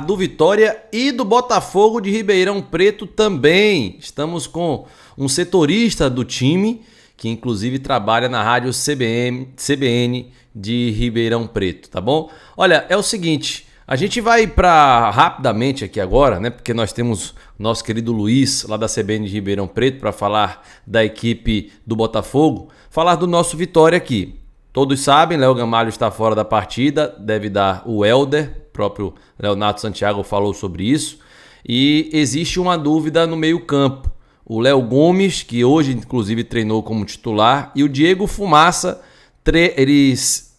Do Vitória e do Botafogo de Ribeirão Preto também. Estamos com um setorista do time, que inclusive trabalha na rádio CBN de Ribeirão Preto, tá bom? Olha, é o seguinte, a gente vai para rapidamente aqui agora, né? Porque nós temos nosso querido Luiz, lá da CBN de Ribeirão Preto, para falar da equipe do Botafogo, falar do nosso Vitória aqui. Todos sabem, Léo Gamalho está fora da partida, deve dar o Helder, o próprio Leonardo Santiago falou sobre isso. E existe uma dúvida no meio-campo. O Léo Gomes, que hoje inclusive treinou como titular, e o Diego Fumaça, eles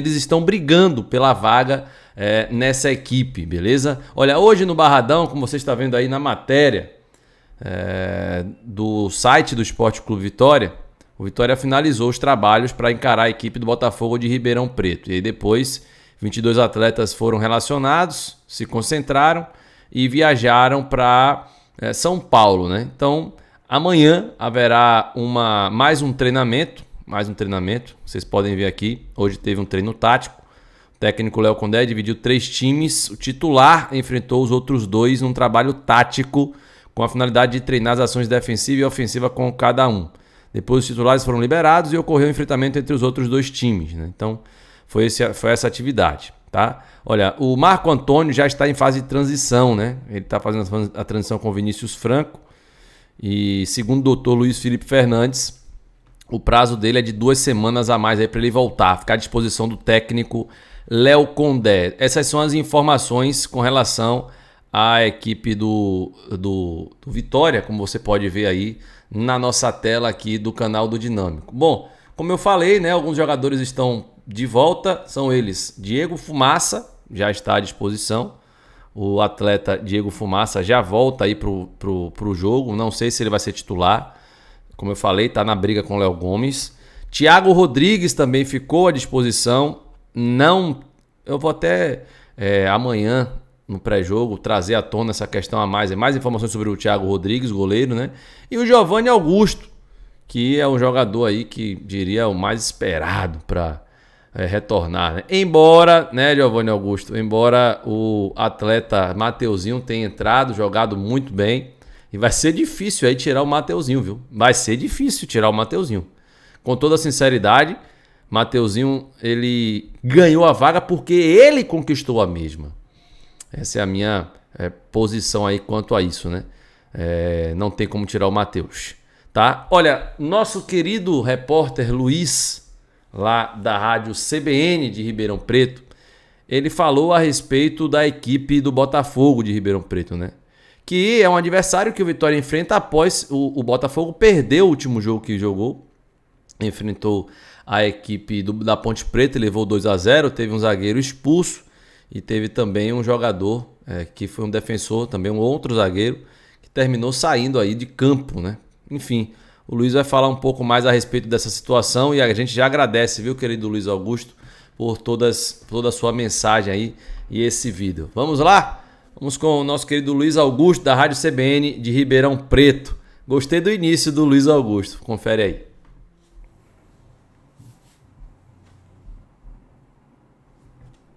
estão brigando pela vaga nessa equipe, beleza? Olha, hoje no Barradão, como você está vendo aí na matéria do site do Esporte Clube Vitória, o Vitória finalizou os trabalhos para encarar a equipe do Botafogo de Ribeirão Preto. E aí depois, 22 atletas foram relacionados, se concentraram e viajaram para São Paulo, né? Então, amanhã haverá mais um treinamento. Vocês podem ver aqui, hoje teve um treino tático. O técnico Léo Condé dividiu 3 times. O titular enfrentou os outros 2 num trabalho tático com a finalidade de treinar as ações defensiva e ofensiva com cada um. Depois os titulares foram liberados e ocorreu um enfrentamento entre os outros 2 times, né? Então foi essa atividade, tá? Olha, o Marco Antônio já está em fase de transição, né? Ele está fazendo a transição com o Vinícius Franco e segundo o doutor Luiz Felipe Fernandes, o prazo dele é de 2 semanas a mais aí para ele voltar, ficar à disposição do técnico Léo Condé. Essas são as informações com relação à equipe do Vitória, como você pode ver aí na nossa tela aqui do canal do Dinâmico. Bom, como eu falei, né, alguns jogadores estão de volta, são eles Diego Fumaça, já está à disposição, o atleta Diego Fumaça já volta aí pro jogo, não sei se ele vai ser titular, como eu falei, está na briga com o Léo Gomes. Thiago Rodrigues também ficou à disposição, eu vou até amanhã no pré-jogo, trazer à tona essa questão mais informações sobre o Thiago Rodrigues, goleiro, né? E o Giovanni Augusto, que é um jogador aí que diria o mais esperado para retornar, né? Embora, né, Giovanni Augusto, embora o atleta Mateuzinho tenha entrado, jogado muito bem, e vai ser difícil aí tirar o Mateuzinho, viu? Vai ser difícil tirar o Mateuzinho. Com toda a sinceridade, Mateuzinho, ele ganhou a vaga porque ele conquistou a mesma. Essa é a minha posição aí quanto a isso, né? Não tem como tirar o Matheus, tá? Olha, nosso querido repórter Luiz, lá da rádio CBN de Ribeirão Preto, ele falou a respeito da equipe do Botafogo de Ribeirão Preto, né? Que é um adversário que o Vitória enfrenta após o Botafogo perder o último jogo que jogou. Enfrentou a equipe da Ponte Preta, levou 2-0, teve um zagueiro expulso. E teve também um jogador que foi um defensor, também um outro zagueiro, que terminou saindo aí de campo, né? Enfim, o Luiz vai falar um pouco mais a respeito dessa situação e a gente já agradece, viu, querido Luiz Augusto, por toda a sua mensagem aí e esse vídeo. Vamos lá? Vamos com o nosso querido Luiz Augusto, da Rádio CBN de Ribeirão Preto. Gostei do início do Luiz Augusto, confere aí.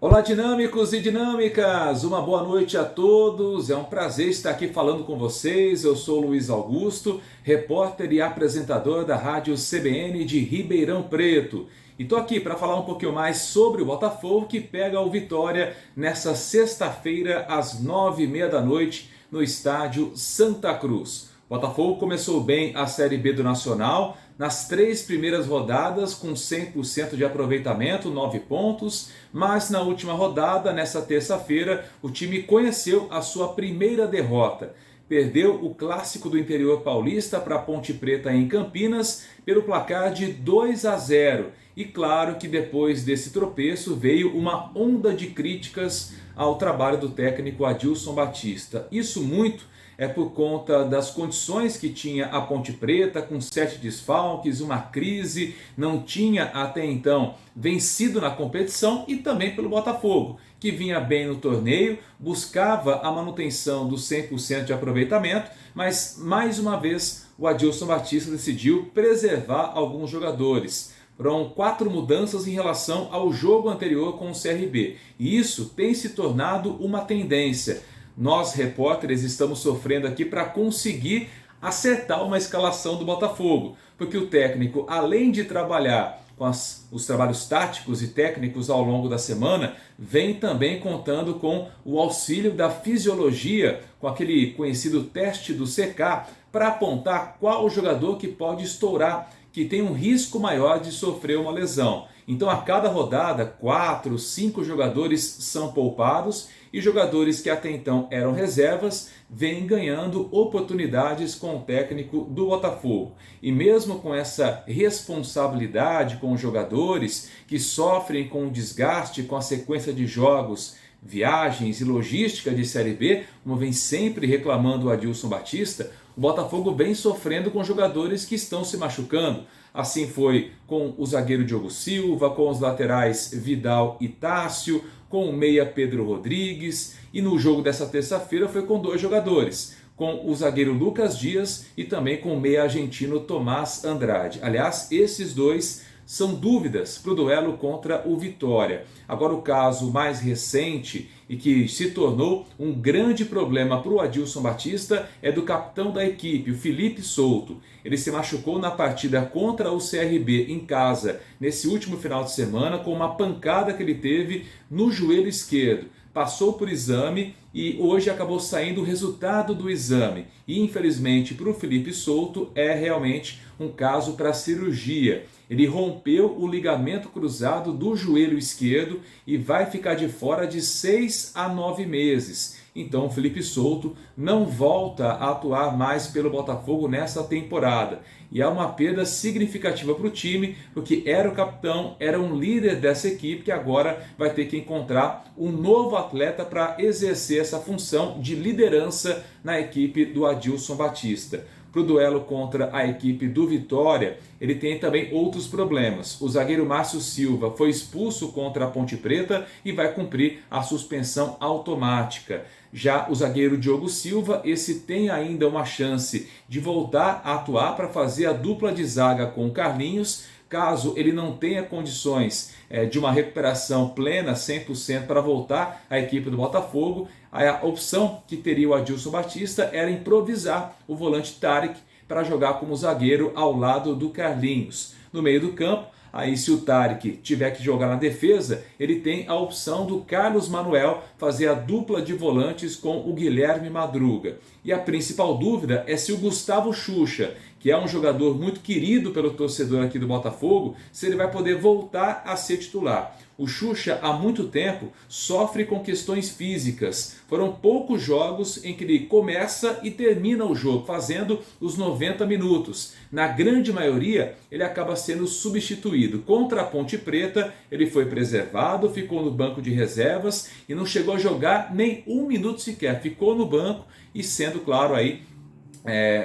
Olá, dinâmicos e dinâmicas! Uma boa noite a todos. É um prazer estar aqui falando com vocês. Eu sou Luiz Augusto, repórter e apresentador da Rádio CBN de Ribeirão Preto. E estou aqui para falar um pouquinho mais sobre o Botafogo, que pega o Vitória nessa sexta-feira às 9h30 da noite no estádio Santa Cruz. O Botafogo começou bem a Série B do Nacional, nas 3 primeiras rodadas com 100% de aproveitamento, 9 pontos, mas na última rodada, nessa terça-feira, o time conheceu a sua primeira derrota. Perdeu o clássico do interior paulista para a Ponte Preta em Campinas pelo placar de 2-0. E claro que depois desse tropeço veio uma onda de críticas ao trabalho do técnico Adilson Batista. Isso muito é por conta das condições que tinha a Ponte Preta, com 7 desfalques, uma crise, não tinha até então vencido na competição, e também pelo Botafogo, que vinha bem no torneio, buscava a manutenção do 100% de aproveitamento, mas mais uma vez o Adilson Batista decidiu preservar alguns jogadores. Foram 4 mudanças em relação ao jogo anterior com o CRB. E isso tem se tornado uma tendência. Nós, repórteres, estamos sofrendo aqui para conseguir acertar uma escalação do Botafogo. Porque o técnico, além de trabalhar com os trabalhos táticos e técnicos ao longo da semana, vem também contando com o auxílio da fisiologia, com aquele conhecido teste do CK, para apontar qual o jogador que pode estourar, que tem um risco maior de sofrer uma lesão. Então a cada rodada, 4, 5 jogadores são poupados e jogadores que até então eram reservas vêm ganhando oportunidades com o técnico do Botafogo. E mesmo com essa responsabilidade com os jogadores que sofrem com o desgaste, com a sequência de jogos, viagens e logística de Série B, como vem sempre reclamando o Adilson Batista, o Botafogo vem sofrendo com jogadores que estão se machucando. Assim foi com o zagueiro Diogo Silva, com os laterais Vidal e Tássio, com o meia Pedro Rodrigues, e no jogo dessa terça-feira foi com 2 jogadores, com o zagueiro Lucas Dias e também com o meia argentino Tomás Andrade. Aliás, esses 2 são dúvidas para o duelo contra o Vitória. Agora, o caso mais recente e que se tornou um grande problema para o Adilson Batista é do capitão da equipe, o Felipe Souto. Ele se machucou na partida contra o CRB em casa nesse último final de semana com uma pancada que ele teve no joelho esquerdo. Passou por exame e hoje acabou saindo o resultado do exame. E infelizmente para o Felipe Souto é realmente um caso para cirurgia. Ele rompeu o ligamento cruzado do joelho esquerdo e vai ficar de fora de 6 a 9 meses. Então o Felipe Souto não volta a atuar mais pelo Botafogo nessa temporada. E é uma perda significativa para o time, porque era o capitão, era um líder dessa equipe que agora vai ter que encontrar um novo atleta para exercer essa função de liderança na equipe do Adilson Batista. Para o duelo contra a equipe do Vitória, ele tem também outros problemas. O zagueiro Márcio Silva foi expulso contra a Ponte Preta e vai cumprir a suspensão automática. Já o zagueiro Diogo Silva, esse tem ainda uma chance de voltar a atuar para fazer a dupla de zaga com o Carlinhos, caso ele não tenha condições de uma recuperação plena, 100% para voltar à equipe do Botafogo. A opção que teria o Adilson Batista era improvisar o volante Tarek para jogar como zagueiro ao lado do Carlinhos. No meio do campo, aí se o Tarek tiver que jogar na defesa, ele tem a opção do Carlos Manuel fazer a dupla de volantes com o Guilherme Madruga. E a principal dúvida é se o Gustavo Xuxa, que é um jogador muito querido pelo torcedor aqui do Botafogo, se ele vai poder voltar a ser titular. O Xuxa, há muito tempo, sofre com questões físicas. Foram poucos jogos em que ele começa e termina o jogo, fazendo os 90 minutos. Na grande maioria, ele acaba sendo substituído. Contra a Ponte Preta, ele foi preservado, ficou no banco de reservas e não chegou a jogar nem 1 minuto sequer. Ficou no banco e sendo, claro, aí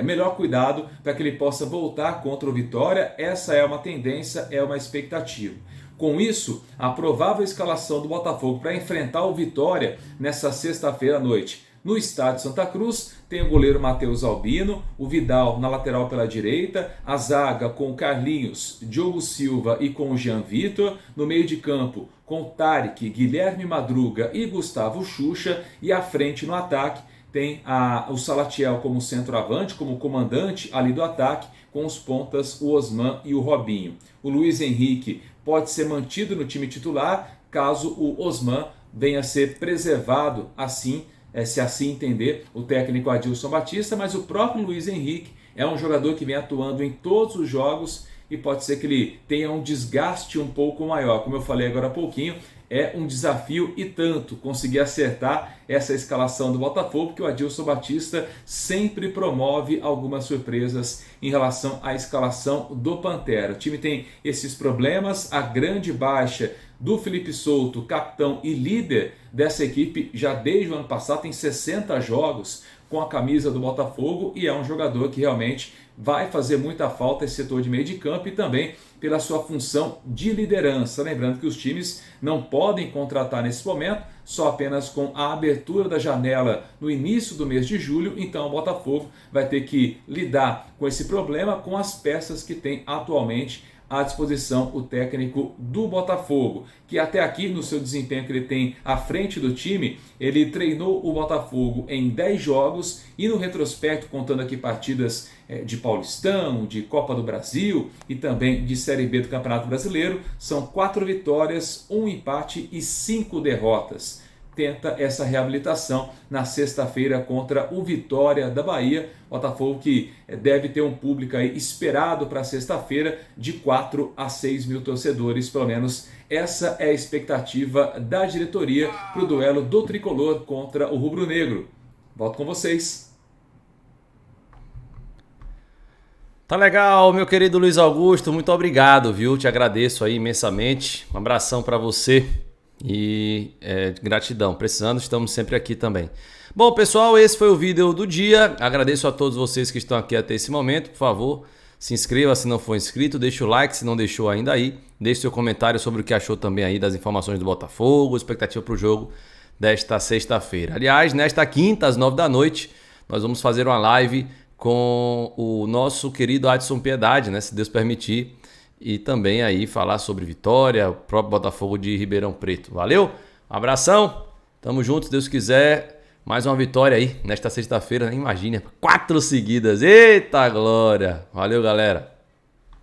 melhor cuidado para que ele possa voltar contra o Vitória. Essa é uma tendência, é uma expectativa. Com isso, a provável escalação do Botafogo para enfrentar o Vitória nessa sexta-feira à noite. No estádio Santa Cruz, tem o goleiro Matheus Albino, o Vidal na lateral pela direita, a zaga com o Carlinhos, Diogo Silva e com o Jean Vitor, no meio de campo com o Tarek, Guilherme Madruga e Gustavo Xuxa, e à frente no ataque tem o Salatiel como centroavante, como comandante ali do ataque, com os pontas o Osman e o Robinho. O Luiz Henrique pode ser mantido no time titular, caso o Osman venha a ser preservado, assim, se assim entender o técnico Adilson Batista, mas o próprio Luiz Henrique é um jogador que vem atuando em todos os jogos e pode ser que ele tenha um desgaste um pouco maior. Como eu falei agora há pouquinho, é um desafio e tanto conseguir acertar essa escalação do Botafogo, porque o Adilson Batista sempre promove algumas surpresas em relação à escalação do Pantera. O time tem esses problemas, a grande baixa do Felipe Souto, capitão e líder dessa equipe já desde o ano passado, tem 60 jogos com a camisa do Botafogo e é um jogador que realmente vai fazer muita falta esse setor de meio de campo e também pela sua função de liderança. Lembrando que os times não podem contratar nesse momento, só apenas com a abertura da janela no início do mês de julho, então o Botafogo vai ter que lidar com esse problema com as peças que tem atualmente à disposição o técnico do Botafogo, que até aqui no seu desempenho que ele tem à frente do time, ele treinou o Botafogo em 10 jogos e no retrospecto, contando aqui partidas de Paulistão, de Copa do Brasil e também de Série B do Campeonato Brasileiro, são 4 vitórias, 1 empate e 5 derrotas. Tenta essa reabilitação na sexta-feira contra o Vitória da Bahia. Botafogo que deve ter um público aí esperado para sexta-feira de 4 a 6 mil torcedores, pelo menos essa é a expectativa da diretoria para o duelo do Tricolor contra o Rubro Negro. Volto com vocês. Tá legal, meu querido Luiz Augusto, muito obrigado, viu? Te agradeço aí imensamente. Um abração para você. E gratidão, precisando, estamos sempre aqui também. Bom, pessoal, esse foi o vídeo do dia. Agradeço a todos vocês que estão aqui até esse momento. Por favor, se inscreva se não for inscrito, deixa o like se não deixou ainda aí. Deixe seu comentário sobre o que achou também aí das informações do Botafogo, expectativa para o jogo desta sexta-feira. Aliás, nesta quinta, às 9 da noite, nós vamos fazer uma live com o nosso querido Adson Piedade, né? Se Deus permitir. E também aí falar sobre Vitória, o próprio Botafogo de Ribeirão Preto. Valeu? Um abração, tamo junto, se Deus quiser. Mais uma vitória aí nesta sexta-feira, nem imagina, 4 seguidas. Eita glória! Valeu, galera!